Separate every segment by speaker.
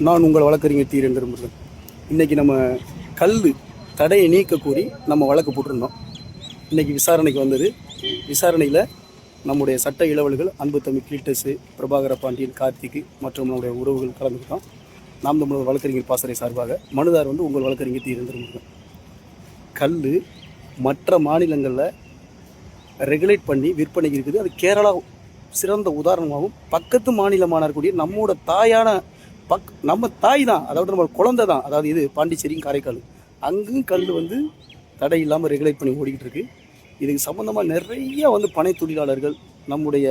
Speaker 1: நான் உங்கள் வழக்கறிஞர் தி. முருகன். இன்றைக்கி நம்ம கல் தடையை நீக்க கோரி நம்ம வழக்கு போட்டிருந்தோம். இன்றைக்கி விசாரணைக்கு வந்தது. விசாரணையில் நம்முடைய சட்ட இளவல்கள் அன்பு தம்பி கிளீட்டஸு, பிரபாகர பாண்டியன், கார்த்திக் மற்றும் நம்முடைய உறவுகள் கலந்துக்கிட்டோம். நாம் தமிழர் வழக்கறிஞர் பாசறை சார்பாக மனுதார் உங்கள் வழக்கறிஞர் தி. முருகன். கல் மற்ற மாநிலங்களில் ரெகுலேட் பண்ணி விற்பனை இருக்குது. அது கேரளா சிறந்த உதாரணமாகவும், பக்கத்து மாநிலமான இருக்கக்கூடிய நம்மோட தாயான நம்ம தாய் தான், அதாவது நம்ம குழந்தை தான். அதாவது இது பாண்டிச்சேரியும் காரைக்கால், அங்கும் கல் தடை இல்லாமல் ரெகுலேட் பண்ணி ஓடிக்கிட்டு இருக்கு. இதுக்கு சம்மந்தமாக நிறைய பனை தொழிலாளர்கள், நம்முடைய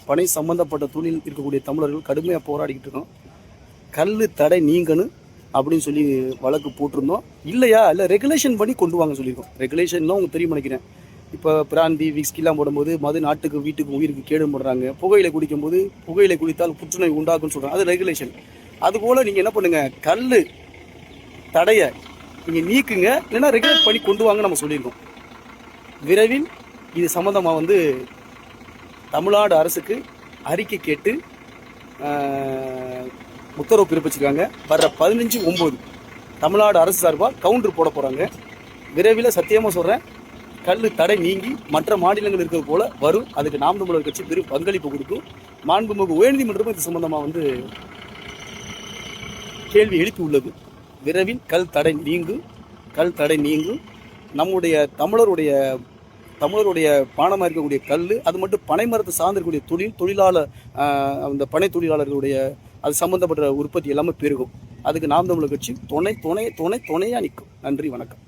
Speaker 1: பனை சம்மந்தப்பட்ட தொழில் இருக்கக்கூடிய தமிழர்கள் கடுமையாக போராடிக்கிட்டு இருக்கோம். கல் தடை நீங்கணும் அப்படின்னு சொல்லி வழக்கு போட்டிருந்தோம். இல்லையா, இல்லை ரெகுலேஷன் பண்ணி கொண்டு வாங்க சொல்லியிருக்கோம். ரெகுலேஷன்லாம் உங்களுக்கு தெரியும் நினைக்கிறேன். இப்போ பிராந்தி விஸ்கிலாம் போடும்போது மது நாட்டுக்கு வீட்டுக்கு உயிருக்கு கேடு போடுறாங்க. புகையிலை குடிக்கும்போது புகையிலை குடித்தால் புற்றுநோய் உண்டாக்குன்னு சொல்கிறாங்க. அது ரெகுலேஷன். அதுபோல் நீங்கள் என்ன பண்ணுங்கள், கல் தடையை நீங்கள் நீக்குங்க, இல்லைன்னா ரெகுலேட் பண்ணி கொண்டு வாங்க நம்ம சொல்லியிருக்கோம். விரைவில் இது சம்மந்தமாக தமிழ்நாடு அரசுக்கு அறிக்கை கேட்டு உத்தரவு பிறப்பிச்சிருக்காங்க. வர்ற 15/9 தமிழ்நாடு அரசு சார்பாக கவுண்டர் போட போகிறாங்க. விரைவில் சத்தியமாக சொல்கிறேன், கல் தடை நீங்கி மற்ற மாநிலங்கள் இருக்கிறது போல வரும். அதுக்கு நாம் தமிழர் கட்சி பெரும் பங்களிப்பு கொடுக்கும். மாண்புமிகு உயர்நீதிமன்றமும் இது சம்பந்தமாக கேள்வி எழுப்பி உள்ளது. விரைவில் கல் தடை நீங்கும். நம்முடைய தமிழருடைய பானமாக இருக்கக்கூடிய கல், அது மட்டும் பனை மரத்தை சார்ந்திருக்கக்கூடிய தொழிலாளர், அந்த பனை தொழிலாளர்களுடைய அது சம்பந்தப்பட்ட உற்பத்தி எல்லாமே பெருகும். அதுக்கு நாம் தமிழர் கட்சி துணையாக நிற்கும். நன்றி, வணக்கம்.